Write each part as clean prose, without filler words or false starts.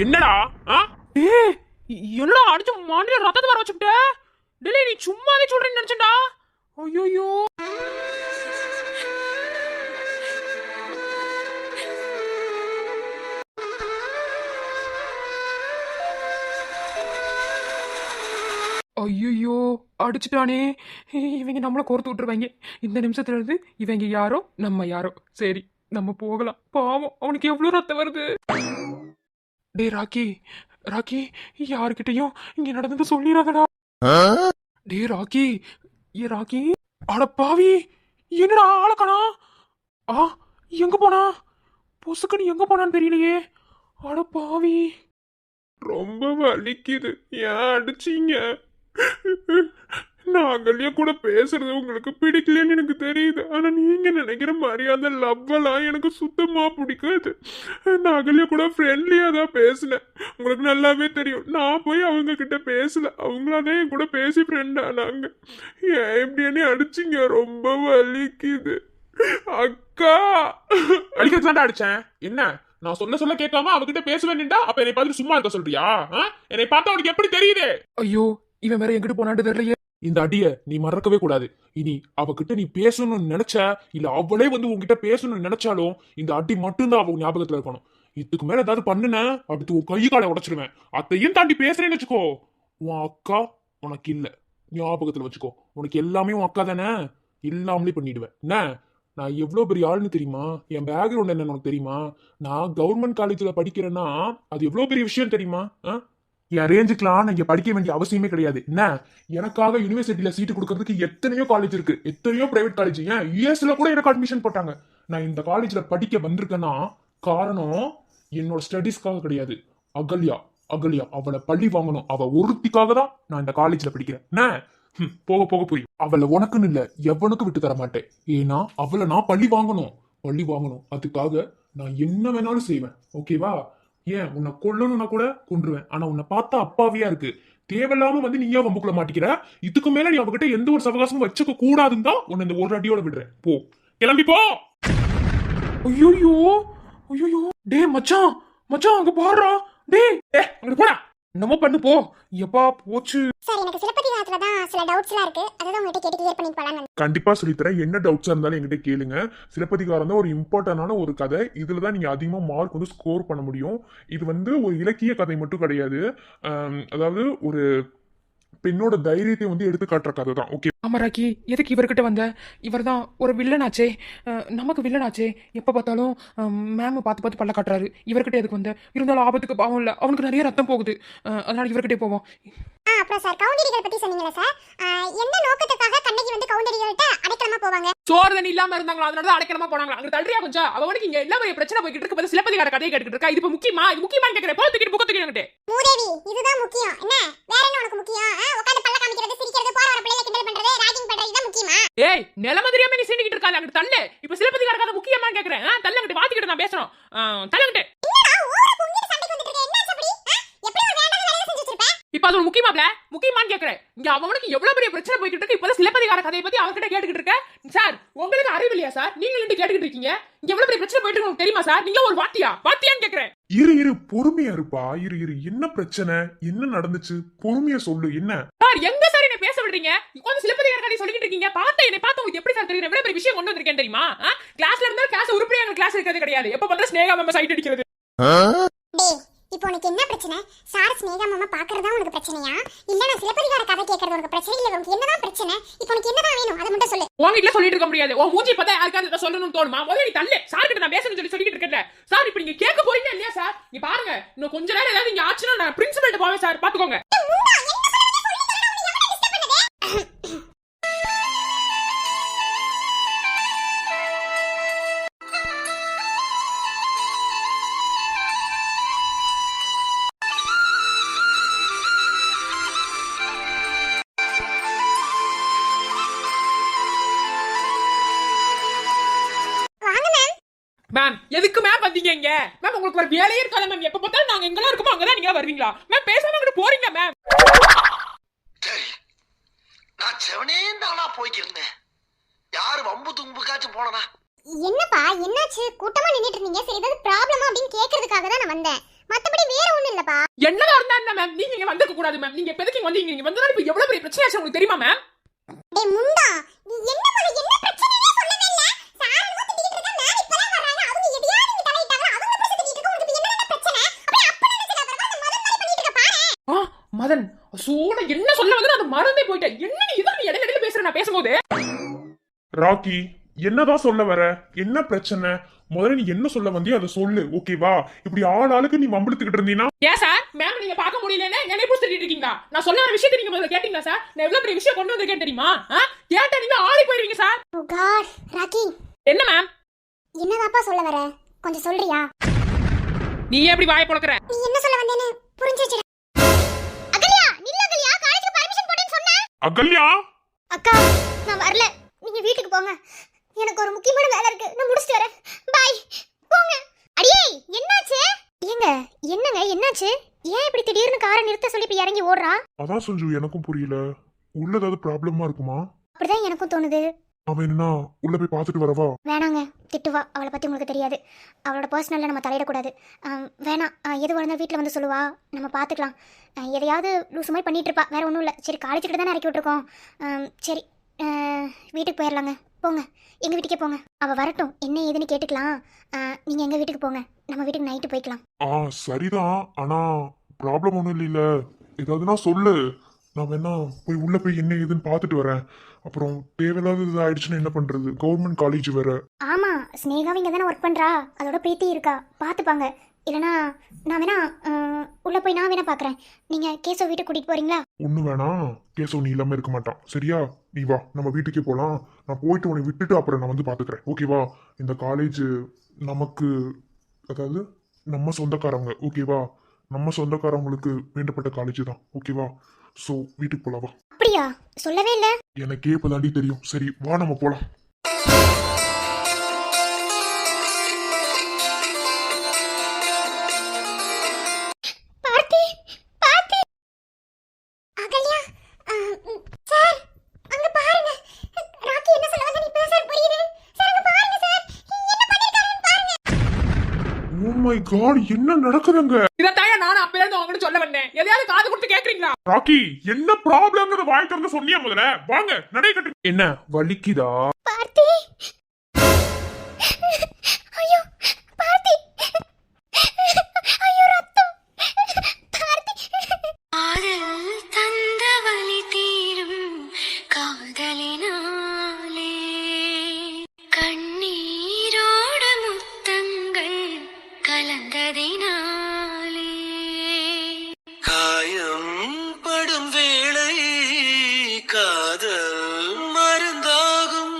என்னடா ஏய் என்னடா அடிச்சு மாண்டில ரத்தத்தை வர வச்சுட்ட? டேய் நீ சும்மாவே சொல்றேன்னு நினைச்சேன்டா. ஐயோ ஐயோ அடிச்சுட்டானே. இவங்க நம்மள கோர்த்து விட்டுருவாங்க. இந்த நிமிஷத்துல இருந்து இவங்க யாரோ நம்ம யாரோ. சரி நம்ம போகலாம். பாவம் அவனுக்கு எவ்வளவு ரத்தம் வருது. டே ராக்கி ராக்கி யாருக்கிட்டையும் இங்க நடந்தது சொல்லிடாதடா. டே ராக்கி ராக்கி அட பாவி என்னடா ஆளக்கணா? எங்க போனா? பொசுக்கணி எங்க போனான்னு தெரியலையே. அட பாவி ரொம்ப வலிக்குது. ஏன் அடிச்சீங்க? நாங்களே கூட பேசுறது உங்களுக்கு பிடிக்கலன்னு எனக்கு தெரியுது. ஆனா நீங்க நினைக்கிற மாதிரி அந்த லவ்வெல்லாம் எனக்கு சுத்தமா பிடிக்காது. நாங்களே கூட ஃப்ரெண்ட்லியா தான் பேசினேன். உங்களுக்கு நல்லாவே தெரியும். நான் போய் அவங்க கிட்ட பேசல, அவங்களாதான் என் கூட பேசி ஃப்ரெண்ட் ஆனாங்க. ஏன் இப்படி அடிச்சிங்க? ரொம்ப வலிக்குது அக்கா. அடிக்கிறதுதான் அடிச்சேன். என்ன நான் சொல்ல கேட்காம அவகிட்ட பேச வேண்டியதா? அப்ப என்னை பார்த்து சும்மா இருக்க சொல்றியா? என்னை பார்த்தா அவனுக்கு எப்படி தெரியுது? ஐயோ இவன் வேற எங்கிட்டு போனான்னு தெரியலையே. இந்த அடிய நீ மறக்கவே கூடாது. இனி அவகிட்ட நீ பேசணும்னு நினைச்ச, இல்ல அவளே வந்து உங்ககிட்ட பேசணும்னு நினைச்சாலும் இந்த அடி மட்டும்தான் அவ ஞாபகத்துல இருக்கணும். இதுக்கு மேல ஏதாவது பண்ணுன அடுத்து உன் கை காலை உடைச்சிருவேன். அதையும் தாண்டி பேசுறேன்னு வச்சுக்கோ, உன் அக்கா உனக்கு இல்ல, ஞாபகத்துல வச்சுக்கோ. உனக்கு எல்லாமே உன் அக்கா தானே, இல்லாமலே பண்ணிடுவேன். என்ன நான் எவ்வளவு பெரிய ஆளுன்னு தெரியுமா? என் பேக்ரவுண்ட் என்ன உனக்கு தெரியுமா? நான் கவர்மெண்ட் காலேஜ்ல படிக்கிறேன்னா அது எவ்வளவு பெரிய விஷயம் தெரியுமா? என் ரேஞ்சுக்கெல்லாம் நான் இங்க படிக்க வேண்டிய அவசியமே கிடையாது. என்ன எனக்காக யூனிவர்சிட்டியில சீட்டு கொடுக்கறதுக்கு எத்தனையோ காலேஜ் இருக்கு, எத்தனையோ பிரைவேட் காலேஜ். ஏன் யூஎஸ்ல கூட எனக்கு அட்மிஷன் போட்டாங்க. நான் இந்த காலேஜ்ல படிக்க வந்திருக்கேன்னா காரணம் என்னோட ஸ்டடீஸ்க்காக கிடையாது. அகல்யா அகல்யா அவளை பழி வாங்கணும். அவ ஒருத்திக்காக தான் நான் இந்த காலேஜ்ல படிக்கிறேன். என்ன போக போக புரியும். அவளை உனக்குன்னு இல்ல எவனுக்கும் விட்டு தர மாட்டேன். ஏன்னா அவளை நான் பழி வாங்கணும். அதுக்காக நான் என்ன வேணாலும் செய்வேன். ஓகேவா? ஏன் உன்னை கொல்லணும்னா கூட கொன்றுவேன். ஆனா உன்னை பார்த்தா அப்பாவியா இருக்கு. தேவையில்லாம வந்து நீயா வம்புக்குள்ள மாட்டிக்கிற. இதுக்கு மேல நீ அவகிட்ட எந்த ஒரு சவகாசமும் வச்சுக்க கூடாதுன்னு தான் உன்னை இந்த ஒரு அடியோட விடுறேன். போ, கிளம்பி போ. ஐயோ டே மச்சான் அங்க பாடுறா. டே அங்க போடா. என்னமோ பண்ணு போ. எப்பா போச்சு. சார் எனக்கு சிலப்பதிகாரத்துல தான் சில டவுட்ஸ்லாம் இருக்கு. அதான் உங்ககிட்ட கேட்டு கிளியர் பண்ணி போலாம். கண்டிப்பா சொல்லித்தரேன். என்ன டவுட்ஸா இருந்தாலும் என்கிட்ட கேளுங்க. சிலப்பதிகாரம் தான் ஒரு இம்பார்ட்டன்டான ஒரு கதை. இதுல தான் நீங்க அதிகமா மார்க் வந்து ஸ்கோர் பண்ண முடியும். இது வந்து ஒரு இலக்கிய கதை மட்டும் கிடையாது. அதாவது ஒரு பெண்ணோட தைரியத்தை வந்து எடுத்து காட்டுற கதை தான். ஓகே ஆமாராக்கி எதுக்கு இவர்கிட்ட வந்த? இவர் தான் ஒரு வில்லனாச்சே, நமக்கு வில்லனாச்சே. எப்ப பார்த்தாலும் மேம் பார்த்து பல்ல காட்டுறாரு. இவர்கிட்ட எதுக்கு வந்த? இருந்தாலும் ஆபத்துக்கு பாவம் இல்ல, அவனுக்கு நிறைய ரத்தம் போகுது. அதனால இவர்கிட்டே போவோம். அப்புறம் சார் கவுண்டடிகள் பத்தி சொன்னீங்களா சார்? என்ன நோக்கத்துக்காக கண்ணகி வந்து கவுண்டடிகள்கிட்ட அடைக்கலமா போவாங்க? சோறு தண்ணி இல்லாம இருந்தாங்களா, அதனால அடைக்கலமா போனாங்களா? அங்க தள்ளியா கொஞ்சம் அவனுக்கு இங்க எல்லா பிரச்சனை போய்கிட்டு இருக்கு. பதில் சிலப்பதிகார கதையை கேட்டுக்கிட்டு இருக்கா. இது முக்கியமா? இது முக்கியமான்னு கேக்குறேன். போல தூக்கிட்டு புக்க தூக்கிட்டு மூதேவி இதுதான் முக்கியம். என்ன வேற என்ன உனக்கு முக்கியம்? உட்கார்ந்து பல்ல காமிக்கிறது, சிரிக்கிறது, போற வர பிள்ளைகளை கிண்டல் பண்றது, ராகிங் பண்றது தான் முக்கியமா? ஏய் நிலம தெரியாம நீ சீண்டிக்கிட்டு இருக்காத. அங்க தள்ளு. இப்ப சிலப்பதிகார கதை முக்கியமான்னு கேக்குறேன். தள்ளங்கிட்டு வாத்திக்கிட்டு நான் பேசுறோம். தள்ளங்கிட்டு என்னடா ஓவரா பொங்கிட்டு சண்டைக்கு வந்துட்டு இருக்க? என்னாச்சு அப்படி? எப்படி ஒரு வேண்டாத வேலையை செஞ்சு வச்சிருப்ப? இப்ப அது முக்கியமான்னு கேக்குறேன். இங்க அவனுக்கு எவ்வளவு பெரிய பிரச்சனை போய்கிட்டு இருக்கு. இப்ப சிலப்பதிகார கதையை பத்தி அவர்கிட்ட கேட்டுக்கிட்டு இருக்க. சார் உங்களுக்கு அறிவு இல்லையா சார்? நீங்க நின்று கேட்டுக்கிட்டு இருக்கீங்க. இங்க எவ்வளவு பெரிய பிரச்சனை போயிட்டு இருக்கு தெரியுமா சார்? நீங்க ஒரு வாத்தியான்னு கேக்குறேன். இரு பொறுமையா இருப்பா. இரு என்ன பிரச்சனை? என்ன நடந்துச்சு? பொறுமையா சொல்லு. என்ன சார் எங்க சார் என்ன பேச விடுறீங்க? உட்கார்ந்து சிலப்பதிகார கதை சொல்லிட்டு இருக்கீங்க. என்னை பார்த்து உங்களுக்கு எப்படி சார் தெரியும்? எவ்வளவு பெரிய விஷயம் கொண்டு வந்திருக்கேன் தெரியுமா? கிளாஸ்ல இருந்தா கிளாஸ் உருப்படியா கிளாஸ் இருக்கிறது கிடையாது. எப்ப பண்ற ஸ்னேகா மேம் சைட் அடிக்கிறது. டேய் இப்போ உனக்கு என்ன பிரச்சனை? சார் ஸ்னேகா மாமா பாக்குறதா உனக்கு பிரச்சனையா? இல்ல நான் சிலப்பதிகார கதை கேக்குறது உனக்கு பிரச்சனை இல்ல? உனக்கு என்னதான் பிரச்சனை? இப்போ உனக்கு என்னதான் வேணும்? அதை மட்டும் சொல்லு. உன்கிட்ட சொல்லிட்டு இருக்க முடியாது. உன் மூஞ்சி பார்த்தா யாருக்காவது சொல்லணும்னு தோணுமா? முதல்ல நீ தள்ளு. சார் கிட்ட நான் பேசணும்னு சொல்லிட்டு இருக்கேன் சார். இப்போ நீங்க கேட்க போறீங்க இல்லையா சார்? நீ பாருங்க இன்னும் கொஞ்ச நேரம் ஏதாவது இங்க ஆச்சுன்னா நான் பிரின்சிபல்ட்ட போவேன் சார். பாத்துக்கோங்க. மேம் எதுக்கு மேம் வந்தீங்க இங்க? மேம் உங்களுக்கு ஒரு வேலையே இருக்காத மேம். எப்ப பார்த்தாலும் நாங்க எங்கெல்லாம் இருக்கோமோ அங்கதான் நீங்க வருவீங்களா? மேம் பேசாம அங்க போறீங்க மேம். சரி நான் செவனேந்தானா போய்க்கிருந்தேன். யாரு வம்பு தும்புக்காச்சும் போனனா? என்னப்பா என்னாச்சு? கூட்டமா நின்னுட்டு இருந்தீங்க. சரி ஏதாவது ப்ராப்ளமா அப்படின்னு கேக்குறதுக்காக தான் நான் வந்தேன். மத்தபடி வேற ஒண்ணும் இல்லப்பா. என்னதான் இருந்தா என்ன மேம், நீங்க இங்க வந்திருக்க கூடாது மேம். நீங்க எதுக்கு இங்க வந்தீங்க? நீங்க வந்ததால இப்ப எவ்வளவு பெரிய பிரச்சனை ஆச்சு உங்களுக்கு தெரியுமா மேம்? டேய் முண்டா, நீ என்ன பிரச்சனைனே சொல்லவே இல்ல. சார் வந்து திட்டிட்டு இருக்க, மேம் இப்பதான் வராங்க. அவங்க எதையா நீங்க தலையிட்டாங்க. அவங்க பேச திட்டிட்டு இருக்க. உங்களுக்கு என்ன பிரச்சனை? அப்படியே அப்ப நினைச்சல அப்புறமா அந்த மதன் மாதிரி பண்ணிட்டு இருக்க பாரு. மதன் சோட என்ன சொல்ல வந்து அந்த மறந்தே போயிட்டேன். என்ன நீ இதை இடையில பேசுற நான் பேசும்போது? ராக்கி என்னதான் சொல்ல வர? என்ன பிரச்சனை? முதல்ல நீ என்ன சொல்ல வந்தியோ அதை சொல்லு, ஓகேவா? இப்படி ஆளுக்கு நீ மம்பிழுத்துக்கிட்டு இருந்தீனா ஏன் சார் மேம் நீங்க பார்க்க முடியலன்னு என்ன எப்படி திட்டிட்டு இருக்கீங்களா? நான் சொல்ல வர விஷயத்தை நீங்க முதல்ல கேட்டீங்களா சார்? நான் எவ்வளவு பெரிய விஷயம் கொண்டு வந்திருக்கேன் தெரியுமா? கேட்டா நீங்க ஆளி போயிருவீங்க சார். ஓ காட், ராக்கி என்ன மேம்? என்னதாப்பா சொல்ல வர? கொஞ்சம் சொல்றியா? நீ எப்படி வாயை பொளக்குற? நீ என்ன சொல்ல வந்தேன்னு புரிஞ்சிச்சு. அகல்யா, நில்ல அகல்யா, காலேஜ்க்கு பர்மிஷன் போடுன்னு சொன்னேன். அகல்யா அக்கா, நான் வரல. நீங்க வீட்டுக்கு போங்க. எனக்கு ஒரு முக்கியமான வேலை இருக்கு. நான் முடிச்சிட்டு வரேன். பை. போங்க. அடியே, என்னாச்சு? என்னங்க என்னாச்சு? ஏன் இப்படி திடீர்னு காரை நிறுத்த சொல்லி இப்ப இறங்கி ஓடுறா? அதான் சஞ்சு, எனக்கும் புரியல. உள்ள ஏதாவது ப்ராப்ளமா இருக்குமா? அப்படிதான் எனக்கும் தோணுது. அவன் என்ன உள்ள போய் பார்த்துட்டு வரவா? வேணாங்க, திட்டுவா. அவளை பத்தி உங்களுக்கு தெரியாது. அவளோட பர்சனல்ல நம்ம தலையிடக்கூடாது. வேணாம், எது வளர்ந்தா வீட்டில் வந்து சொல்லுவா. நம்ம பார்த்துக்கலாம். எதையாவது லூசு மாதிரி பண்ணிட்டு இருப்பா. வேற ஒன்றும் இல்லை. சரி, காலேஜ் கிட்ட தானே இறக்கி விட்டுருக்கோம். சரி, வீட்டுக்கு போயிடலாங்க. போங்க, எங்கள் வீட்டுக்கே போங்க. அவள் வரட்டும், என்ன ஏதுன்னு கேட்டுக்கலாம். நீங்கள் எங்கள் வீட்டுக்கு போங்க. நம்ம வீட்டுக்கு நைட்டு போய்க்கலாம். சரிதான். ஆனா ப்ராப்ளம் ஒன்றும் இல்லைல்ல. ஏதாவதுனா சொல்லு. நான் வேணா போய் உள்ள போய் என்ன ஏதுன்னு பார்த்துட்டு வரேன். அப்புறம் தேவையில்லாத இது ஆயிடுச்சுன்னா என்ன பண்றது? கவர்மெண்ட் காலேஜ் வேற. ஆமாம், ஸ்னேகாவும் இங்கே தானே ஒர்க் பண்ணுறா. அதோட பேத்தி இருக்கா, பார்த்துப்பாங்க. இல்லைனா நான் வேணா உள்ளே போய் நான் வேணா பார்க்குறேன். நீங்கள் கேசவ வீட்டுக்கு கூட்டிகிட்டு போகிறீங்களா? ஒண்ணு வேணாம், கேசவ் நீ இல்லாம இருக்க மாட்டான். சரியா? நீ வா, நம்ம வீட்டுக்கே போலாம். நான் போயிட்டு உன்னை விட்டுட்டு அப்புறம் நான் வந்து பாத்துக்கிறேன், ஓகேவா? இந்த காலேஜ் நமக்கு, அதாவது நம்ம சொந்தக்காரங்க, ஓகேவா? நம்ம சொந்தக்காரங்களுக்கு வேண்டப்பட்ட காலேஜ் தான், ஓகேவா? ஸோ வீட்டுக்கு போலாம் வா. அப்படியா? சொல்லவே இல்லை. எனக்கே இப்பதாண்டி தெரியும். சரி வா, நம்ம போலாம். Oh my God, என்ன நடக்குதுங்க? இதைத்தாயா நானும் அப்ப இருந்து உங்ககிட்ட சொல்ல வந்தேன். எதையாவது காது கொடுத்து கேக்குறீங்களா? ராக்கி, என்ன ப்ராப்ளம்ங்கறத வாய் திறந்து சொன்னியா முதல்ல? வாங்க, நடை கட்டு. என்ன வலிக்குதா? பார்த்தி, ஐயோ பார்த்தி, ஐயோ ரத்தம். பார்த்தி, காதல் தந்த வலி தீரும் காதலினாலே கண்ணீரோட முத்தங்கள் கலந்ததினாலே காயம் படும் வேளை காதல் மருந்தாகும்.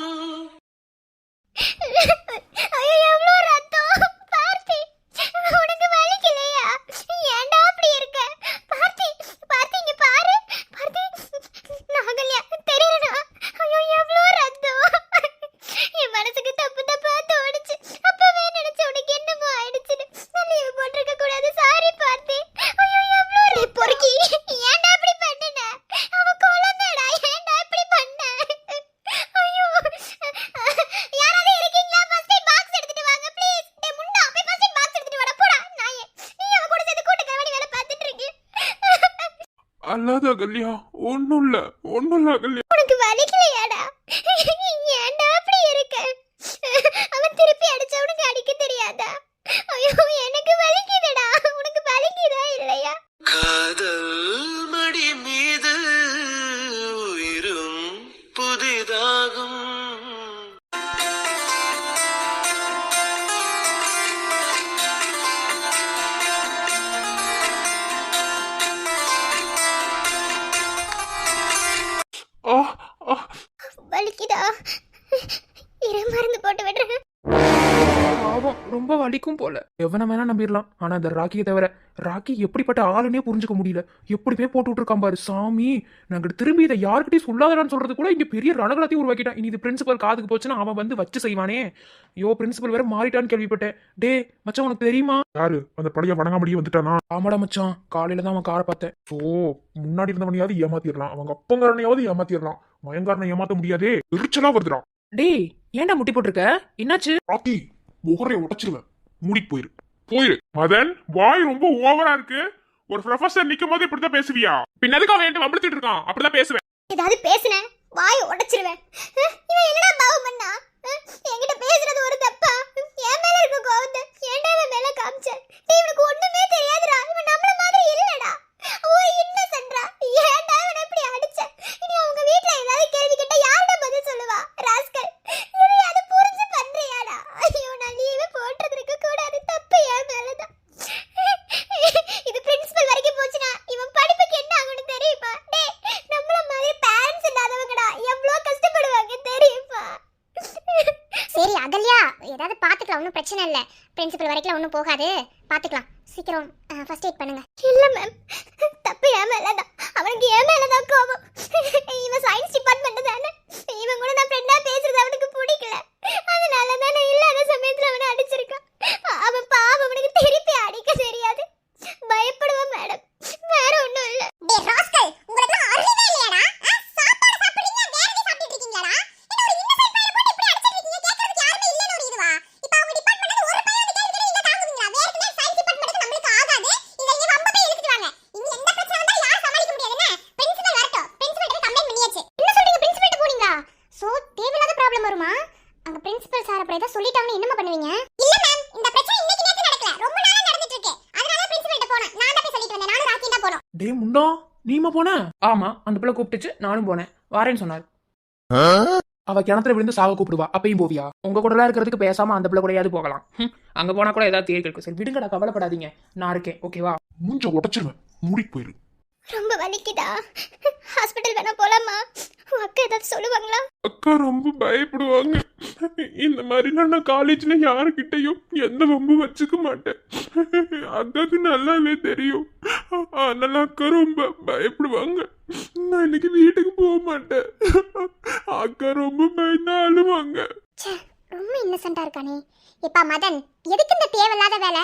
ஐயோ எவ்வளோ ரத்தம். பார்த்தி, உனக்கு வலிக்கலையா? ஏன்டா அப்படி இருக்க? பார்த்தி, பார்த்தி இங்க பாரு. பார்த்தி, நாகல்யா தெரியறனா? ஐயோ எவ்வளோ ரத்தம். என் மனசுக்கு தப்பு தப்பா தோணுச்சு. அப்பவே நினைச்சு உனக்கு என்னமோ ஆயிடுச்சுன்னு. நான் லீவ் போட்டிருக்க கூடாது. சாரி பார்த்தி. ஐயோ எவ்வளோ ரத்தம். பொறுக்கி, ஏன்டா இப்படி பண்ணுன? அவ குழந்தைடா, ஏன்டா இப்படி பண்ண? ஐயோ, யாராவது இருக்கீங்களா? ஃபர்ஸ்ட் எய்ட் பாக்ஸ் எடுத்துட்டு வாங்க ப்ளீஸ். டேய் முண்டா, போய் ஃபர்ஸ்ட் எய்ட் பாக்ஸ் எடுத்துட்டு வாடா. போடா நாயே. நீ அவ கூட சேர்ந்து கூட்டக்காரடி வேலை பார்த்துட்டு இருக்கீ. அல்லாத அகல்யா, ஒண்ணும் இல்ல அகல்யா. உனக்கு வலிக்கலையாடா? ஏன்டா அப்படி இருக்க? அவன் திருப்பி அடிச்சா உனக்கு அடிக்க தெரியாதா? ஐயோ எனக்கு வலிக்குதுடா. உனக்கு வலிக்குதா இல்லையா? காதல் மடி மீது உயிரும் புதிதாகும். ஆ, ஆ. வலிக்குதா? இரு, மருந்து போட்டு விடுறேன். பாவம், ரொம்ப வலிக்கும் போல. எவனை வேணா நம்பிடலாம். ஆனா இந்த ராக்கியை தவிர ராக்கி எப்படிப்பட்ட ஆளுனே புரிஞ்சுக்க முடியல. எப்படி போய் போட்டு விட்டுருக்கான் பாரு சாமி. நாங்க திரும்பி இதை யாருக்கிட்டையும் சொல்லாதடான்னு சொல்றது கூட இங்க பெரிய ரணகலத்தையும் உருவாக்கிட்டான். இனி இது பிரின்சிபல் காதுக்கு போச்சுன்னா அவன் வந்து வச்சு செய்வானே. ஐயோ, பிரின்சிபல் வேற மாறிட்டான்னு கேள்விப்பட்டேன். டே மச்சான், உனக்கு தெரியுமா? யாரு அந்த பழைய வணங்காமடியே வந்துட்டானா? ஆமாடா மச்சான், காலையில தான் அவன் காரை பார்த்தேன். ஸோ முன்னாடி இருந்தவனையாவது ஏமாத்திடலாம், அவங்க அப்பங்காரனையாவது ஏமாத்திடலாம். மயங்காரனை ஏமாத்த முடியாதே. எரிச்சலா வருதுடா. டேய் ஏன்டா முட்டி போட்டிருக்க? என்னாச்சு? ராக்கி, முகரை உடைச்சிருவேன். மூடிட்டு போயிரு. போயிரு. மதன், வாய் ரொம்ப ஓவரா இருக்கு. ஒரு ப்ரொஃபசர் நிக்கும் போது இப்படிதான் பேசுவியா? பின்னதுக்கு அவன் என்கிட்ட வம்பிழுத்துட்டு இருக்கான், அப்படிதான் பேசுவேன். ஏதாவது பேசுனேன் வாயை உடைச்சிருவேன். இவன் என்னடா பாவம் பண்ணா? என்கிட்ட பேசுறது ஒரு தப்பா? என் மேல இருக்க கோவத்தை ஏன்டா இவன் மேல காமிச்ச? இவனுக்கு ஒண்ணுமே தெரியாதுடா. இவன் நம்மள மாதிரி இல்லடா. ஒரு இன்னசென்ட்ரா. ஏன்டா இவனை இப்படி அடிச்ச? இனி அவங்க வீட்ல ஏதாவது கேள்வி கேட்டா யார்டா பதில் சொல்லுவா? ராஸ்கல். இதையாவது புரிஞ்சு பண்றியாடா? ஐயோ, நான் லீவே போட்டுருக்க கூடாது. தப்பு என் மேலதான். இது பிரின்சிபல் வரைக்கும் போச்சுனா இவன் படிப்புக்கு என்ன ஆகும்னு தெரியுமா? டேய், நம்மள மாதிரி பேரண்ட்ஸ் இல்லாதவங்கடா எவ்வளோ கஷ்டப்படுவாங்க தெரியுமா? சரி அகல்யா, ஏதாவது பாத்துக்கலாம், ஒன்றும் பிரச்சனை இல்லை. பிரின்சிபல் வரைக்கும் ஒன்றும் போகாது, பாத்துக்கலாம். சீக்கிரம் ஃபர்ஸ்ட் எய்ட் பண்ணுங்க. இல்ல மேம், தப்பு என் மேலதான். அவனுக்கு என் மேலதான் கோபம். இவன் சயின்ஸ் டிபார்ட்மெண்ட் தானே. இவன் கூட நான் ஃப்ரெண்டா பேசுறது அவனுக்கு பிடிக்கல. அதனால தான் நான் இல்லாத சமயத்துல அவனை அடிச்சிருக்கான். அவன் பாவம், அவனுக்கு திருப்பி அடிக்க தெரியாது. பயப்படுவான் மேடம், வேற ஒண்ணும் இல்ல. டேய் ராஸ்கல், உங்களுக்கு அறிவே இல்லையாடா? சாப்பாடு சாப்பிடுறீங்க, வேற எதை சாப்பிட்டு இருக்கீங்களாடா? என்ன ஒரு இன்னசென்ட் பையனை போட்டு இப்படி அடிச்சிட்டு இருக்கீங்க? கேக்குறதுக்கு யாருமே இல்லன்னு ஒரு இதுவா? இப்போ அவங்க டிபார்ட்மென்ட்ல ஒரு பையன் வந்து கேள்வி கேட்டா நீங்க தாங்குவீங்களா? வேற என்ன சயின்ஸ் டிபார்ட்மென்ட்க்கு நம்மளுக்கு ஆகாது. இத இங்க வம்ப போய் இழுத்துட்டு வாங்க. இங்க எந்த பிரச்சனை வந்தா யார் சமாளிக்க முடியாதுன்னு பிரின்சிபல் வரட்டும். பிரின்சிபல் கிட்ட கம்ப்ளைன்ட் பண்ணியாச்சு. என்ன சொல்றீங்க? பிரின்சிபல் கிட்ட போறீங்களா? சோ தேவையில்லாத ப்ராப்ளம் வருமா? அங்க பிரின்சிபல் சார் அப்படி ஏதாவது சொல்லிட்டாங்கன்னா என்னமா பண்ணுவீங்க? இல்ல மேம், இந்த பிரச்சனை இன்னைக்கு நேத்து நடக்கல, ரொம்ப நாளா நடந்துட்டு இருக்கு. அதனால பிரின்சிபல் கிட்ட போறேன். நான் தான் போய் சொல்லிட்டு வந்தேன். நானும் ராக்கி தான் போறோம். டே முண்டோ, நீமா போன? ஆமா, அந்த பிள்ளை கூப்பிட்டுச்சு, நானும் போனேன். வாரேன்னு சொன்னார். அவ கிணத்துல விழுந்து சாவ கூப்பிடுவா, அப்பயும் போவியா? உங்க கூட இருக்கிறதுக்கு பேசாம அந்த பிள்ளை கூடயாவது போகலாம். அங்க போனா கூட ஏதாவது தேடி இருக்கு. சரி விடுங்கடா, கவலைப்படாதீங்க, நான் இருக்கேன். ஓகேவா? மூஞ்ச உடைச்சிருவேன், மூடிட்டு போயிரு. ரொம்ப வலிக்குதா? ஹாஸ்பிடல் வேணா போலாமா? உன் அக்கா ஏதாவது சொல்லுவாங்களா? அக்கா ரொம்ப பயப்படுவாங்க. இந்த மாதிரிலாம் நான் காலேஜ்ல யாருக்கிட்டையும் எந்த வம்பு வச்சுக்க மாட்டேன். அக்காக்கு நல்லாவே தெரியும். அதனால அக்கா ரொம்ப பயப்படுவாங்க. நான் இன்னைக்கு வீட்டுக்கு போக மாட்டேன். அக்கா ரொம்ப பயந்து அழுவாங்க. ச்சே, ரொம்ப இன்னசென்ட்டா இருக்கானே. எப்பா மதன், எதுக்கு இந்த தேவையில்லாத வேலை?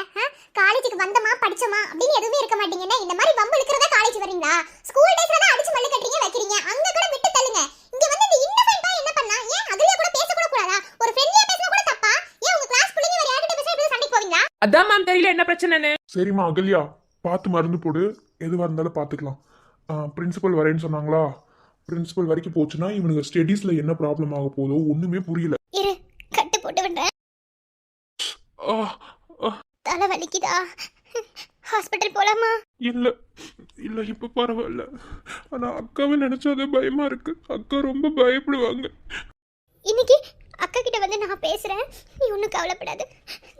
காலேஜுக்கு வந்தமா படிச்சோமா அப்படின்னு எதுவுமே இருக்க மாட்டீங்கன்னா இந்த மாதிரி வம்பு இழுக்கிறதா காலேஜ் வரீங்களா? ஸ்கூல் டேஸ்ல தான் அடிச்சு மல்லு கட்டுறீங்க வைக்கிறீங்க, அங்க கூட விட்டு தள்ளுங்க. இங்க வந்து இந்த இன்னசென்ட்டா என்ன பண்ணா? ஏன் அதுலயே கூட பேச கூட கூடாதா? ஒரு ஃப்ரெண்ட்லியா பேசினா கூட தப்பா? ஏன் உங்க கிளாஸ் பிள்ளைங்க வேற யார்கிட்ட பேச இப்படி சண்டைக்கு போவீங்களா? அதான் மேம், தெரியல என்ன பிரச்சனைன்னு. சரிம்மா அகல்யா, பார்த்து மருந்து போடு. எதுவாக இருந்தாலும் பார்த்துக்கலாம். பிரின்சிபல் வரேன்னு சொன்னாங்களா? பிரின்சிபல் வரைக்கும் போச்சுன்னா இவனுக்கு ஸ்டடீஸ்ல என்ன ப்ராப்ளம் ஆக போதோ ஒண்ணுமே புரியல. இரு, கட்டு போட்டு விடுறேன். ஆ, ஆ, தலை வலிக்குதா? ஹாஸ்பிடல் போலாமா? இல்ல இல்ல, இப்ப பரவாயில்ல. ஆனா அக்காவை நினைச்சாதான் பயமா இருக்கு. அக்கா ரொம்ப பயப்படுவாங்க. இன்னைக்கு அக்கா கிட்ட வந்து நான் பேசுறேன். நீ ஒன்றும் கவலைப்படாத,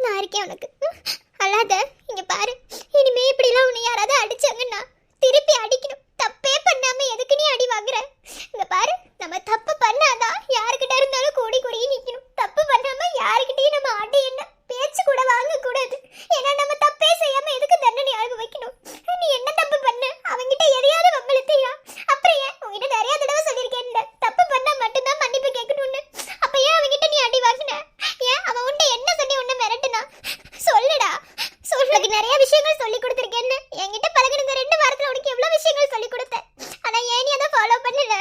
நான் இருக்கேன் உனக்கு. அல்லாத இங்க பாரு, இனிமே இப்படிலாம் உன்னை யாராவது அடிச்சாங்கன்னா திருப்பி அடிக்கணும். தப்பே பண்ணாம எதுக்கு நீ அடி வாங்குற? இங்க பாரு, நம்ம தப்பு பண்ணாதான் யாருக்கிட்ட இருந்தாலும் கூடி கூடி நிக்கணும். தப்பு பண்ணாம யாருக்கிட்டையும் நம்ம அடி என்ன பேச்சு கூட வாங்க கூடாது. ஏன்னா நம்ம தப்பே செய்யாம எதுக்கு தண்டனை அனுபவிக்கணும்? நீ என்ன தப்பு பண்ண? அவங்கிட்ட எதையாவது வம்பிழுத்தியா? அப்புறம் ஏன் உங்ககிட்ட நிறைய தடவை சொல்லியிருக்கேன்ல, தப்பு பண்ணா மட்டும்தான் மன்னிப்பு கேட்கணும்னு. அப்ப ஏன் அவங்கிட்ட நீ அடி வாங்கின? ஏன் அவன் உன்ட்ட என்ன சொல்லி உன்னை மிரட்டுனா? சொல்லுடா, சொல்லுக்கு நிறைய விஷயங்கள் சொல்லி கொடுத்துருக்கேன்னு. என்கிட்ட பழகின 2 வாரத்துல உனக்கு எவ்வளவு விஷயங்கள் சொல்லி கொடுத்தேன். ஆனா ஏன் நீ அதை ஃபாலோ பண்ணல?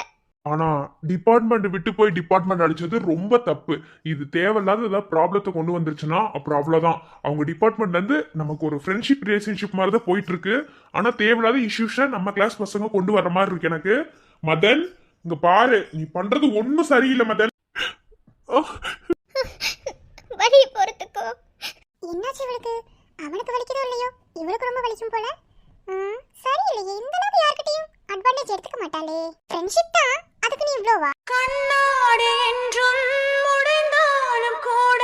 ஆனா டிபார்ட்மெண்ட் விட்டு போய் டிபார்ட்மெண்ட் அடிச்சது ரொம்ப தப்பு. இது தேவையில்லாத ஏதாவது ப்ராப்ளத்தை கொண்டு வந்துருச்சுன்னா அப்புறம் அவ்வளவுதான். அவங்க டிபார்ட்மெண்ட்ல இருந்து நமக்கு ஒரு ஃப்ரெண்ட்ஷிப் ரிலேஷன்ஷிப் மாதிரி தான் போயிட்டு இருக்கு. ஆனா தேவையில்லாத இஷ்யூஸை நம்ம கிளாஸ் பசங்க கொண்டு வர மாதிரி இருக்கு எனக்கு. மதன், இங்க பாரு, நீ பண்றது ஒன்னும் சரியில்லை மதன். வலிய போறதுக்கோ என்னாச்சு இவளுக்கு? அவனுக்கு வலிக்குதோ இல்லையோ, இவளுக்கு ரொம்ப வலிக்கும் போல. சரியில்லையே, இந்த அளவுக்கு யார்கிட்டயும் அட்வான்டேஜ் எடுத்துக்க மாட்டாளே. ஃப்ரெண்ட்ஷிப் தான், அதுக்கு நீ இவ்வளோவா? கண்ணாடி என்றும் உடைந்தாலும் கூட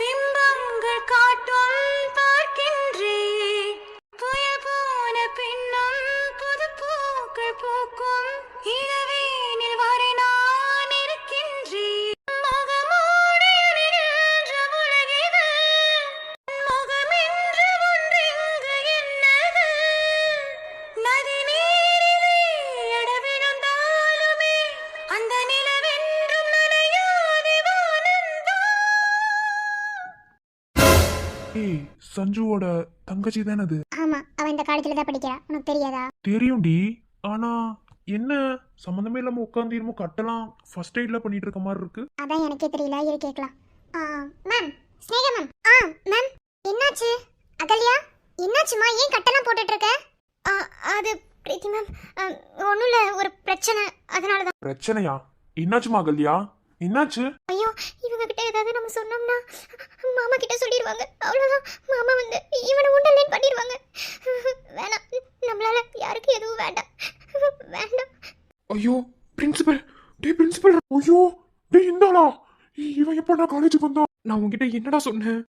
பிம்பங்கள் காட்டும் பார்க்கின்றேன். புயல் போன பின்னும் புது பூக்கள் பூக்கும் இளவேனில் வரை நான் இருக்கின்றேன். முகமூடி நின்ற உலகிது, முகமென்று ஒன்றிங்கு என்னது? நதி நீரிலே எடவிழுந்தாலுமே அந்த நிலவென்றும் நனையாதே வானந்தா. ஏய், சஞ்சுவோட தங்கச்சி தானே அது? ஆமா, அவன் இந்த காலேஜ்ல தான் படிக்கிறா. உனக்கு தெரியாதா? தெரியும்டி. ஆனா என்ன சம்மந்தமே இல்லாம உட்காந்து என்னமோ கட்டலாம் ஃபர்ஸ்ட் எய்ட்ல பண்ணிட்டு இருக்க மாதிரி இருக்கு. அதான் எனக்கே தெரியல, இரு கேட்கலாம். Ma'am, Sneha ma'am. மேம், என்னாச்சு? அகல்யா, என்னாச்சுமா? ஏன் கட்டெல்லாம் போட்டுட்டு இருக்க? அது பிரீத்தி மேம், ஒன்றும் இல்லை, ஒரு பிரச்சனை, அதனால தான். பிரச்சனையா? என்னாச்சுமா அகல்யா? என்னாச்சு? ஐயோ, இவங்க கிட்ட ஏதாவது நம்ம சொன்னோம்னா மாமா கிட்ட சொல்லிடுவாங்க. அவ்வளோதான், மாமா வந்து இவனை உண்டல்லேன்னு பண்ணிடுவாங்க. வேணாம், நம்மளால யாருக்கும் எதுவும் வேண்டாம், வேண்டாம். ஐயோ பிரின்சிபல், டேய் பிரின்சிபல், ஐயோ டேய் இந்தாளா, இவன் எப்ப நான் காலேஜுக்கு வந்தான்? நான் உங்ககிட்ட என்னடா சொன்னேன்?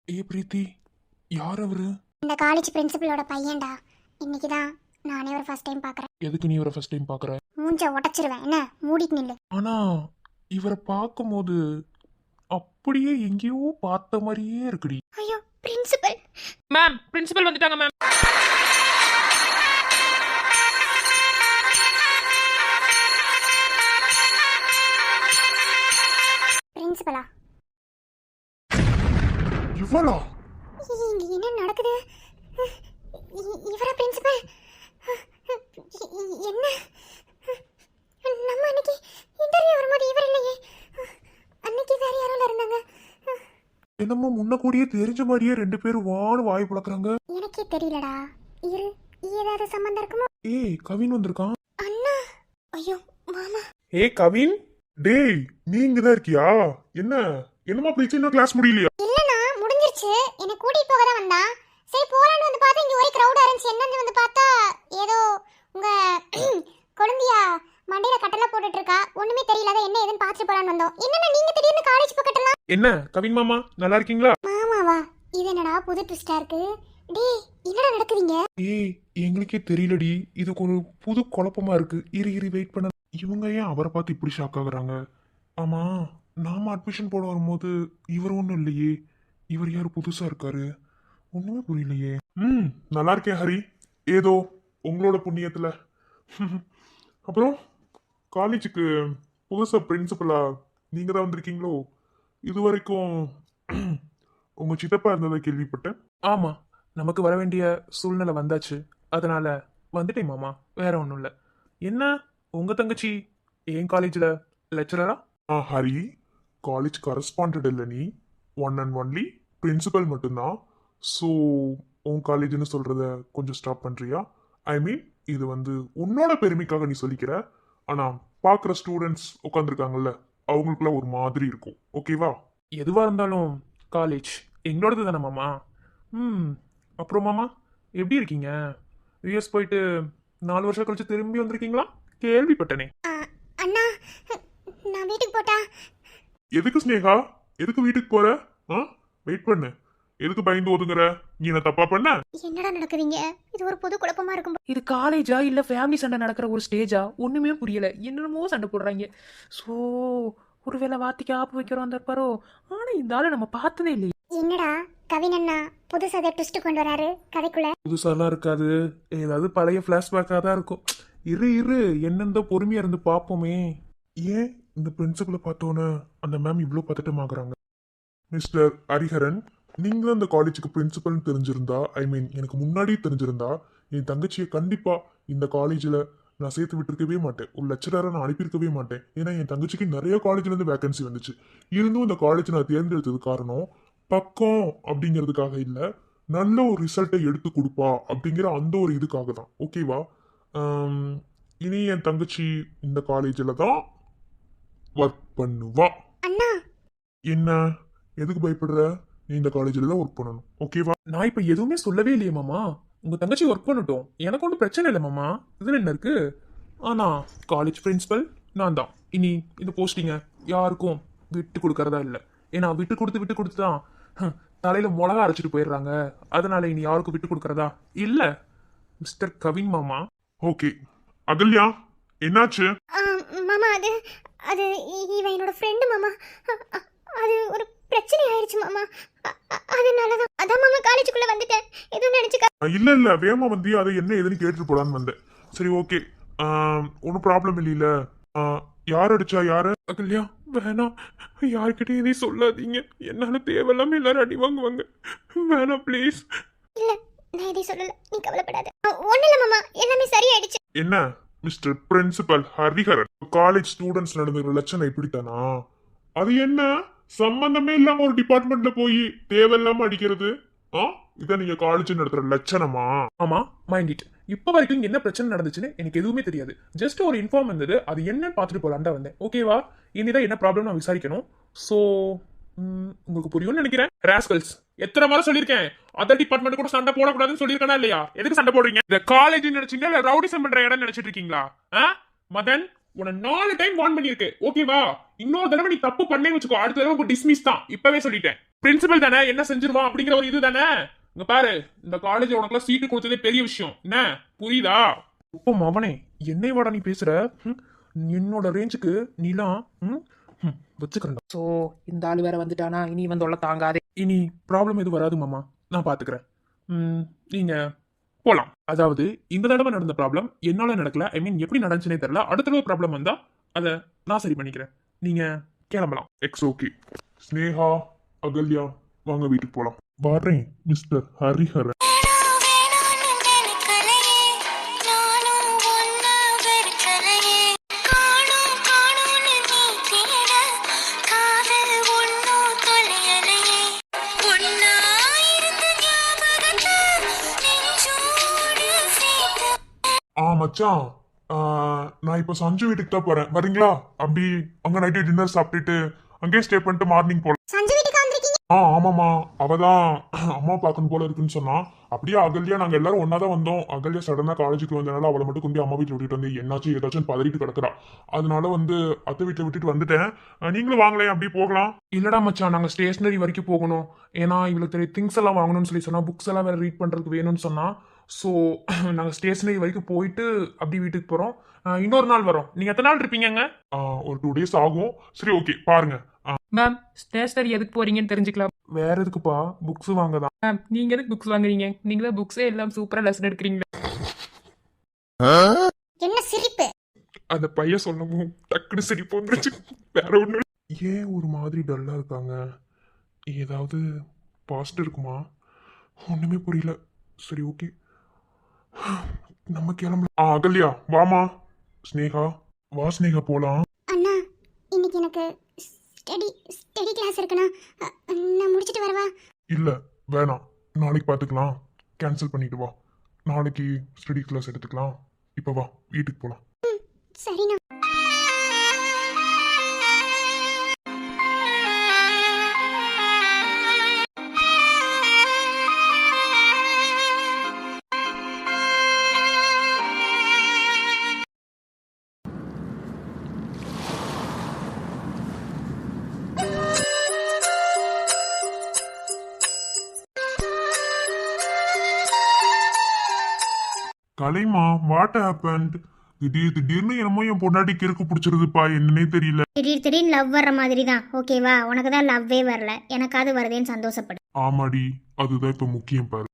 ஏ பிரீத்தி, யார் அவரு? இந்த காலேஜ் பிரின்சிபலோட பையன்டா. இன்னைக்கு தான் நானே ஒரு ஃபர்ஸ்ட் டைம் பார்க்குறேன். எதுக்கு நீ இவரை ஃபர்ஸ்ட் டைம் பாக்குற? மூஞ்ச உடைச்சிருவேன், என்ன மூடிட்டு நில்லு. ஆனா இவரை பார்க்கும்போது அப்படியே எங்கேயோ பார்த்த மாதிரியே இருக்குடி. ஐயோ பிரின்சிபல். மேம், பிரின்சிபல் வந்துட்டாங்க மேம். பிரின்சிபலா? இவளா? இங்க என்ன நடக்குது? இவரா பிரின்சிபல்? என்ன, நம்ம அன்னைக்கு இன்டர்வியூ வரும்போது இவர் இல்லையே, அன்னைக்கு வேற யாரும் இருந்தாங்க. என்னமோ முன்ன கூடயே தெரிஞ்ச மாதிரியே ரெண்டு பேரும் வான்னு வாய் புழக்கிறாங்க. எனக்கே தெரியலடா. இரு, ஏதாவது சம்பந்தம் இருக்குமோ? ஏய் கவின் வந்திருக்கான். அண்ணா. ஐயோ மாமா. ஏய் கவின், டேய் நீ இங்கதான் இருக்கியா? என்னமா பிரச்சனை? இன்னும் கிளாஸ் முடியலையா? இல்லண்ணா, முடிஞ்சிருச்சு. என்னை கூட்டிட்டு போக தான் வந்தா. சரி போறான்னு வந்து பார்த்தா இங்க ஒரே கிரௌடா இருந்துச்சு. என்னன்னு வந்து பார்த்தா ஏதோ உங்க கொழுந்தியா மண்டையில கட்டல போட்டுட்டு இருக்கா. ஒண்ணுமே தெரியல, அதான் என்ன ஏதுன்னு பார்த்துட்டு போலான்னு வந்தோம். என்னன்னா நீங்க திடீர்னு காலேஜ் பக்கத்துல? என்ன கவின் மாமா, நல்லா இருக்கீங்களா? மாமாவா? இது என்னடா புது ட்விஸ்டா இருக்கு? டேய் என்னடா நடக்குதுங்க? ஏய் எங்களுக்கே தெரியலடி, இது ஒரு புது குழப்பமா இருக்கு. இரு வெயிட் பண்ண. இவங்க ஏன் அவரை பார்த்து இப்படி ஷாக் ஆகுறாங்க? ஆமா, நாம அட்மிஷன் போட வரும்போது இவர் ஒன்றும் இல்லையே, இவர் யார் புதுசா இருக்காரு? ஒண்ணுமே புரியலையே. நல்லா இருக்கேன் ஹரி, ஏதோ உங்களோட புண்ணியத்துல. அப்புறம் காலேஜுக்கு புதுசா பிரின்சிபலா நீங்க தான் வந்திருக்கீங்களோ? இது வரைக்கும் உங்க சித்தப்பா இருந்ததை கேள்விப்பட்டேன். ஆமா, நமக்கு வர வேண்டிய சூழ்நிலை வந்தாச்சு, அதனால வந்துட்டேன் மாமா. வேற ஒன்றும் இல்லை. என்ன உங்க தங்கச்சி என் காலேஜில் லெக்சரரா? ஹரி, காலேஜ் கரஸ்பாண்டட் இல்லை, நீ ஒன் அண்ட் ஒன்லி பிரின்சிபல் மட்டும்தான். ஸோ உன் காலேஜ்னு சொல்றத கொஞ்சம் ஸ்டாப் பண்றியா? ஐ மீன் இது வந்து உன்னோட பெருமைக்காக நீ சொல்லிக்கிற, ஆனா பார்க்குற ஸ்டூடெண்ட்ஸ் உட்காந்துருக்காங்கல்ல, அவங்களுக்குலாம் ஒரு மாதிரி இருக்கும். ஓகேவா? எதுவாக இருந்தாலும் காலேஜ் எங்களோடது தானே மாமா. அப்புறம் மாமா எப்படி இருக்கீங்க? யூஎஸ் போயிட்டு 4 வருஷம் கழிச்சு திரும்பி வந்திருக்கீங்களா? கேள்விப்பட்டனே. அண்ணா, நான் வீட்டுக்கு போட்டா? எதுக்கு ஸ்னேகா, எதுக்கு வீட்டுக்கு போற? வெயிட் பண்ணு. எதுக்கு பயந்து ஒதுங்குற? நீ என்ன தப்பா பண்ண? என்னடா நடக்குதுங்க? இது ஒரு பொது குழப்பமா இருக்கும். இது காலேஜா இல்ல ஃபேமிலி சண்டை நடக்கிற ஒரு ஸ்டேஜா? ஒண்ணுமே புரியல. என்னென்னமோ சண்டை போடுறாங்க. ஸோ ஒருவேளை வாத்திக்கு ஆப்பு வைக்கிறோம் அந்த இருப்பாரோ. ஆனா இந்த ஆளை நம்ம பார்த்ததே இல்லையே. என்னடா கவின் அண்ணா புதுசா அதை ட்விஸ்ட் கொண்டு வராரு கதைக்குள்ள? புதுசாலாம் இருக்காது, ஏதாவது பழைய பிளாஷ்பேக்காக தான் இருக்கும். இரு என்னன்னு பொறுமையா இருந்து பார்ப்போமே. ஏன் இந்த பிரின்சிபலை பார்த்தோன்னே அந்த மேம் இவ்வளோ பதட்டமாகறாங்க? மிஸ்டர் ஹரிஹரன், நீங்க தான் இந்த காலேஜுக்கு பிரின்சிபல்னு தெரிஞ்சிருந்தா, ஐ மீன் எனக்கு முன்னாடி தெரிஞ்சிருந்தா, என் தங்கச்சியை கண்டிப்பா இந்த காலேஜில் நான் சேர்த்து விட்டுருக்கவே மாட்டேன். ஒரு லெக்சரரை நான் அனுப்பியிருக்கவே மாட்டேன். ஏன்னா என் தங்கச்சிக்கு நிறைய காலேஜ்ல இருந்து வேகன்சி வந்துச்சு. இருந்தும் இந்த காலேஜ் நான் தேர்ந்தெடுத்தது காரணம் பக்கம் அப்படிங்கிறதுக்காக இல்லை, நல்ல ஒரு ரிசல்ட்டை எடுத்து கொடுப்பா அப்படிங்கிற அந்த ஒரு இதுக்காக தான். ஓகேவா? இனி என் தங்கச்சி இந்த காலேஜில் தான் ஒர்க் பண்ணுவா. அண்ணா என்ன எதுக்கு பயப்படுற? நீ இந்த காலேஜில் தான் ஒர்க் பண்ணணும். ஓகேவா? நான் இப்போ எதுவுமே சொல்லவே இல்லையே மாமா. உங்க தங்கச்சி ஒர்க் பண்ணட்டும், எனக்கு ஒன்றும் பிரச்சனை இல்லை மாமா. இதுல என்ன இருக்கு? ஆனா காலேஜ் பிரின்சிபல் நான் தான். இனி இந்த போஸ்டிங்க யாருக்கும் விட்டு கொடுக்கறதா இல்லை. ஏன்னா விட்டு கொடுத்து தான் தலையில மிளகா அரைச்சிட்டு போயிடுறாங்க. அதனால இனி யாருக்கும் விட்டு கொடுக்கறதா இல்ல. மிஸ்டர் கவின் மாமா. ஓகே அகல்யா, என்னாச்சு? மாமா, அது இவன் என்னோட ஃப்ரெண்டு மாமா. அது ஒரு பிரச்சனை ஆயிடுச்சு மாமா. அதனாலதான் அதான் மாமா காலேஜுக்குள்ள வந்துட்டேன். எதுவும் நினைச்சுக்க. இல்ல வேமா வந்து அதை என்ன ஏதுன்னு கேட்டுட்டு போலான்னு வந்தேன். சரி ஓகே, ஒன்றும் ப்ராப்ளம் இல்லையில. யார் அடிச்சா? யாரு? அகல்யா வேணாம், யார்கிட்டயும் எதையும் சொல்லாதீங்க. என்னால தேவையில்லாம எல்லாரும் அடி வாங்குவாங்க. வேணாம் ப்ளீஸ். இல்ல நான் எதையும் சொல்லல, நீ கவலைப்படாத. ஒண்ணு இல்ல மாமா, எல்லாமே சரியாயிடுச்சு. என்ன mister principal Hariharan, college students நடந்துக்கிற லட்சணம் இப்படித்தானா? அது என்ன சம்பந்தமே இல்லாம ஒரு டிபார்ட்மெண்ட்ல போய் தேவையில்லாம அடிக்கிறது? இதான் நீங்க காலேஜ் நடத்துற லட்சணமா? ஆமா, மைண்ட் இட். இப்ப வரைக்கும் என்ன பிரச்சனை நடந்துச்சுன்னு எனக்கு எதுவுமே தெரியாது. ஜஸ்ட் ஒரு இன்ஃபார்ம் வந்தது, அது என்னன்னு பார்த்துட்டு போலான்டா வந்தேன். ஓகேவா? இனிதான் என்ன ப்ராப்ளம் நான் விசாரிக்கணும். சோ உங்களுக்கு புரியும்னு நினைக்கிறேன். ராஸ்கல்ஸ், எத்தனை முறை சொல்லியிருக்கேன் அதர் டிபார்ட்மெண்ட் கூட சண்டை போடக்கூடாதுன்னு சொல்லியிருக்கேனா இல்லையா? எதுக்கு சண்டை போடுறீங்க? இந்த காலேஜ் நினைச்சீங்களா இல்ல ரவுடிசம் பண்ற இடம் நினைச்சிட்டு இருக்கீங்களா? மதன், உன்னை 4 டைம் வார்ன் பண்ணிருக்கு. ஓகேவா? இன்னொரு தடவை நீ தப்பு பண்ணே வச்சுக்கோ, அடுத்த தடவை டிஸ்மிஸ் தான். இப்பவே சொல்லிட்டேன். பிரின்சிபல் தானே, என்ன செஞ்சிருவான் அப்படிங்கிற ஒரு இது தானே. இங்க பாரு, இந்த காலேஜ் உனக்குலாம் சீட்டு கொடுத்ததே பெரிய விஷயம். என்ன புரியுதா? இப்போ மவனே, என்னை வாடா நீ பேசுற? என்னோட ரேஞ்சுக்கு நீலாம் வச்சுக்கிறேன். ஸோ இந்த ஆள் வேற வந்துட்டானா, இனி வந்து உள்ள தாங்காதே. இனி ப்ராப்ளம் எதுவும் வராது மாமா, நான் பாத்துக்கிறேன். நீங்க போலாம். அதாவது இந்த தடவை நடந்த ப்ராப்ளம் என்னால நடக்கல. ஐ மீன் எப்படி நடந்துச்சுனே தெரியல. அடுத்த தடவை ப்ராப்ளம் வந்தா அதை நான் சரி பண்ணிக்கிறேன். நீங்க கிளம்பலாம். X okay. ஸ்னேகா, அகல்யா, வாங்க வீட்டுக்கு போலாம். வரேன் மிஸ்டர் ஹரிஹரன். மச்சான், நான் இப்போ சஞ்சு வீட்டுக்கு தான் போறேன். வரீங்களா? அப்படி அங்க நைட்டு டின்னர் சாப்பிட்டுட்டு அங்கேயே ஸ்டே பண்ணிட்டு மார்னிங் போலாம். சஞ்சு வீட்டுக்கு வந்திருக்கீங்க? ஆமாமா, அவதான் அம்மா பார்க்கணும் போல இருக்குன்னு சொன்னா. அப்படியே அகல்யா, நாங்க எல்லாரும் ஒன்னா தான் வந்தோம். அகல்யா சடனா காலேஜுக்கு வந்தனால அவளை மட்டும் கொண்டு அம்மா வீட்டுல விட்டுட்டு வந்து என்னாச்சும் ஏதாச்சும் பதறிட்டு கிடக்குறா. அதனால வந்து அத்தை வீட்டுல விட்டுட்டு வந்துட்டேன். நீங்களும் வாங்கலேன், அப்படியே போகலாம். இல்லடா மச்சான், நாங்க ஸ்டேஷனரி வரைக்கும் போகணும். ஏன்னா இவளுக்கு திங்ஸ் எல்லாம் வாங்கணும்னு சொல்லி சொன்னா, புக்ஸ் எல்லாம் வேற ரீட் பண்றதுக்கு வேணும்னு சொன்னா. ஸோ நாங்கள் ஸ்டேஷனரி வரைக்கும் போயிட்டு அப்படி வீட்டுக்கு போகிறோம். இன்னொரு நாள் வரோம். நீங்கள் எத்தனை நாள் இருப்பீங்கங்க? ஒரு 2 days ஆகும். சரி ஓகே, பாருங்க. மேம், ஸ்டேஷனரி எதுக்கு போறீங்கன்னு தெரிஞ்சுக்கலாம்? வேற எதுக்குப்பா? புக்ஸ் வாங்க தான். மேம், நீங்க எதுக்கு புக்ஸ் வாங்குறீங்க? நீங்களே புக்ஸே எல்லாம் சூப்பரா லெசன் எடுக்கிறீங்களா? என்ன சிரிப்பு? அந்த பையன் சொல்லவும் டக்குனு சிரிப்பு வந்துருச்சு. வேற ஒண்ணு. ஏன் ஒரு மாதிரி டல்லா இருக்காங்க? ஏதாவது பாஸ்ட் இருக்குமா? ஒண்ணுமே புரியல. சரி ஓகே, நம்ம கிளம்பலாம். அகல்யா வாமா. ஸ்னேகா வா. ஸ்னேகா போலாம். அண்ணா, இன்னைக்கு எனக்கு ஸ்டடி கிளாஸ் இருக்குண்ணா. நான் முடிச்சிட்டு வரவா? இல்ல வேணாம், நாளைக்கு பார்த்துக்கலாம். கேன்சல் பண்ணிட்டு வா. நாளைக்கு ஸ்டடி கிளாஸ் எடுத்துக்கலாம். இப்போ வா, வீட்டுக்கு போலாம். சரிண்ணா. கலைமா, வாட் ஹேப்பன்ட்? திடீர்னு என்னமோ என் பொண்டாட்டி கிறுக்கு பிடிச்சிருதுப்பா, என்னன்னே தெரியல. திடீர்னு லவ் வர்ற மாதிரி தான். ஓகேவா? உனக்கு தான் லவ்வே வரல, எனக்காவது வருதேன்னு சந்தோஷப்படு. ஆமாடி, அதுதான் இப்ப முக்கியம் பாரு.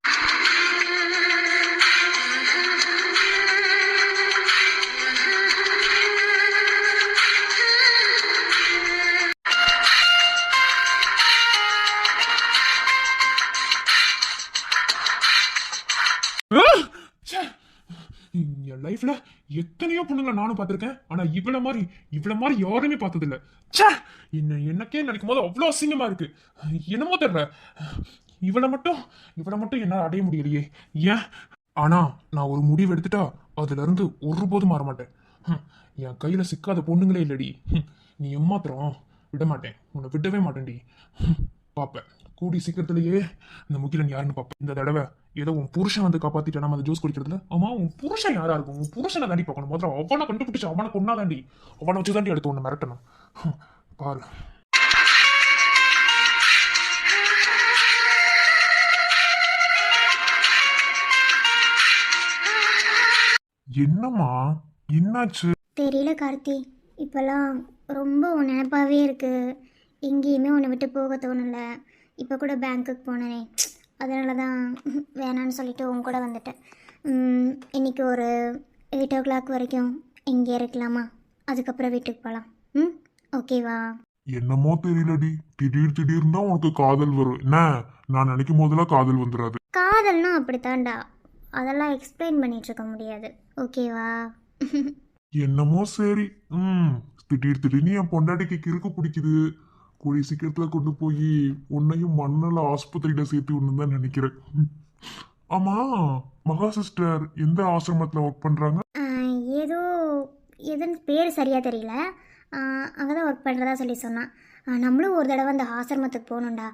என் லைஃப்ல எத்தனையோ பொண்ணுங்களை நானும் பார்த்திருக்கேன். ஆனா இவ்வளவு மாதிரி யாருமே பார்த்தது இல்ல. எனக்கே நினைக்கும் போது அவ்வளவு அசிங்கமா இருக்கு. என்னமோ தெரியல, இவளை மட்டும் என்னால அடைய முடியலையே. ஏன்? ஆனா நான் ஒரு முடிவு எடுத்துட்டா அதுல இருந்து ஒருபோதும் மாற மாட்டேன். என் கையில சிக்காத பொண்ணுங்களே இல்லடி. நீ ஏமாத்திரம் விட மாட்டேன், உன்னை விடவே மாட்டேன்டி. பாப்பேன் கூடி சீக்கிரத்திலேயே இந்த முகிலன் யாருன்னு பார்ப்பேன். இந்த தடவை ஏதோ உன் புருஷன் வந்து காப்பாத்திட்டு நம்ம அந்த ஜூஸ் குடிக்கிறதுல. ஆமா, உன் புருஷன் யாரா இருக்கும்? உன் புருஷனை தாண்டி பார்க்கணும். முதல்ல அவனை கண்டுபிடிச்சு அவனை கொண்டாதாண்டி. அவனை வச்சு தாண்டி அடுத்து ஒன்று மிரட்டணும். பாரு. என்னம்மா, என்னாச்சு? தெரியல கார்த்தி, இப்போல்லாம் ரொம்ப உன் நினைப்பாவே இருக்கு. எங்கேயுமே உன்னை விட்டு போக தோணலை. இப்போ கூட பேங்க்குக்கு போனேனே, அதனால தான் வேணான்னு சொல்லிட்டு உன் கூட வந்துட்டேன். இன்னைக்கு ஒரு 8 o'clock வரைக்கும் இங்கே இருக்கலாமா? அதுக்கப்புறம் வீட்டுக்கு போகலாம். ஓகேவா? என்னமோ தெரியலடி, திடீர்னு தான் உனக்கு காதல் வரும் என்ன? நான் நினைக்கும் போதெல்லாம் காதல் வந்துடாது. காதல்னா அப்படித்தான்டா, அதெல்லாம் எக்ஸ்பிளைன் பண்ணிட்டு இருக்க முடியாது, ஓகேவா? என்னமோ சரி. திடீர்னு என் பொண்டாட்டிக்கு கிறுக்கு பிடிக்குது. கூடிய சீக்கிரத்துல கொண்டு போய் உன்னையும் மண்ணில் ஆஸ்பத்திரியில சேர்த்து ஒன்று தான் நினைக்கிறேன். ஆமா, மகா சிஸ்டர் எந்த ஆசிரமத்துல ஒர்க் பண்றாங்க? ஏதோ எதுன்னு பேர் சரியாக தெரியல, அங்கே தான் ஒர்க் பண்ணுறதா சொல்லி சொன்னான். நம்மளும் ஒரு தடவை அந்த ஆசிரமத்துக்கு போகணும்டா.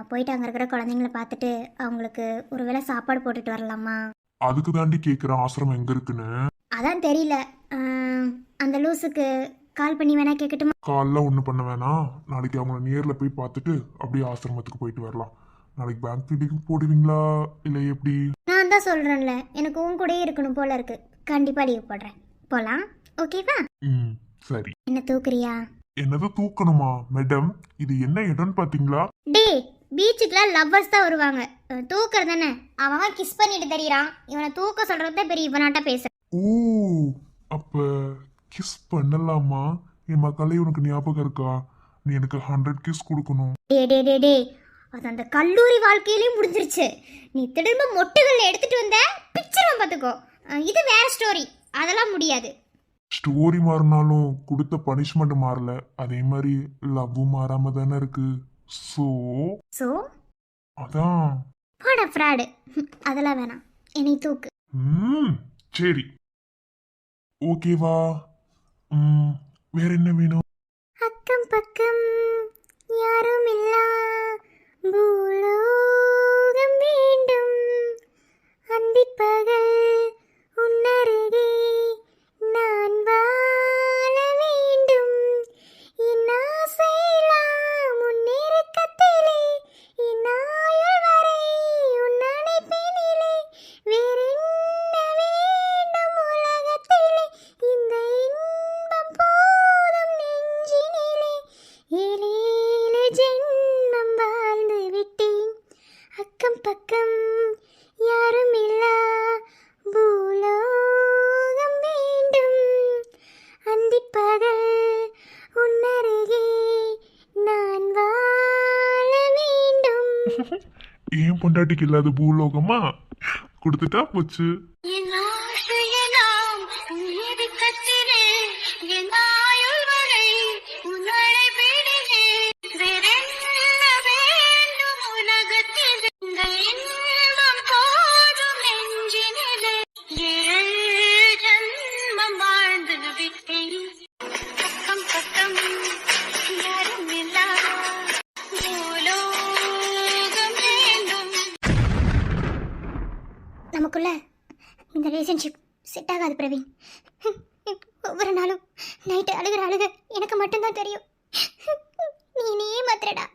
போயிட்டு அங்கே இருக்கிற குழந்தைங்கள பார்த்துட்டு அவங்களுக்கு ஒரு வேளை சாப்பாடு போட்டுட்டு வரலாமா? அதுக்கு தாண்டி கேட்குறேன், ஆசிரமம் எங்க இருக்குன்னு. அதான் தெரியல. அந்த லூஸுக்கு கால் பண்ணி வேணா கேட்கட்டுமா? காலைல ஒன்றும் பண்ண வேணாம், நாளைக்கு அவங்கள நேரில் போய் பார்த்துட்டு அப்படியே ஆசிரமத்துக்கு போயிட்டு வரலாம். நாளைக்கு பேங்க் மீட்டிங் போடுவீங்களா இல்லை எப்படி? நான் தான் சொல்கிறேன்ல, எனக்கு உன் கூடயே இருக்கணும் போல இருக்கு. கண்டிப்பாக லீவ் போடுறேன், போகலாம், ஓகேவா? சரி. என்ன தூக்குறியா? என்னது தூக்கணுமா மேடம்? இது என்ன இடம்னு பாத்தீங்களா? டே, பீச்சுக்குலாம் லவ்வர்ஸ் தான் வருவாங்க, தூக்குறது தானே. அவன் கிஸ் பண்ணிட்டு தெரியறான், இவனை தூக்க சொல்றதே பெரிய இவனாட்ட பேச. ஓ, அப்ப கிஸ் பண்ணலாமா? என் மக்களே, உனக்கு ஞாபகம் இருக்கா? நீ எனக்கு 100 கிஸ் கொடுக்கணும். டே, அது அந்த கல்லூரி வாழ்க்கையிலயும் முடிஞ்சிருச்சு. நீ திரும்ப மொட்டுகள் எடுத்துட்டு வந்த பிக்சர் பார்த்துக்கோ. இது வேற ஸ்டோரி, அதெல்லாம் முடியாது. ஸ்டோரி மாறினாலும் கொடுத்த பனிஷ்மெண்ட் மாறல, அதே மாதிரி லவ்வும் மாறாம தானே இருக்கு. சோ அதான். போட ஃப்ராடு, அதெல்லாம் வேணாம், என்னை தூக்கு. சரி, ஓகேவா? வேற என்ன வேணும்? அக்கம் பக்கம் யாரும் இல்லா பூலோகம் வேண்டும், அந்திப்பகல் உன்னருகே நான் வாழ வேண்டும், என் ஆசையெல்லாம் முன்னேற்கத்திலே, என் ஆயுள் வரை உன் அணைப்பினிலே, வேறென்ன வேண்டும் உலகத்திலே, இந்த இன்பம் போதும் நெஞ்சினிலே, ஏழேழு ஜென்மம் வாழ்ந்து விட்டேன், அக்கம் பக்கம் யாரும் இல்லா பூலோகம் வேண்டும், அந்திப்பகல் உன்னருகே நான் வாழ வேண்டும். ஏன் பொண்டாட்டிக்கு இல்லாத பூலோகமா? கொடுத்துட்டா போச்சு. என் ஆசையெல்லாம் உன்னிடத்திலே, என் ஆயுள் வரை உன் அழைப்பினிலே, வேறென்ன வேண்டும் உலகத்திலே, இந்த இன்பம் போதும் நெஞ்சினிலே, ஏழு ஜன்மம் வாழ்ந்து விட்டேன், பக்கம் பக்கம் யாரும் இல்லா பூலோகம் வேண்டும். நமக்குள்ள இந்த ரிலேஷன்ஷிப் செட் ஆகாது பிரவீன். ஒவ்வொரு நாளும் நைட்டு அழுகிற அழுக எனக்கு மட்டும்தான் தெரியும். நீ மாத்திரடா.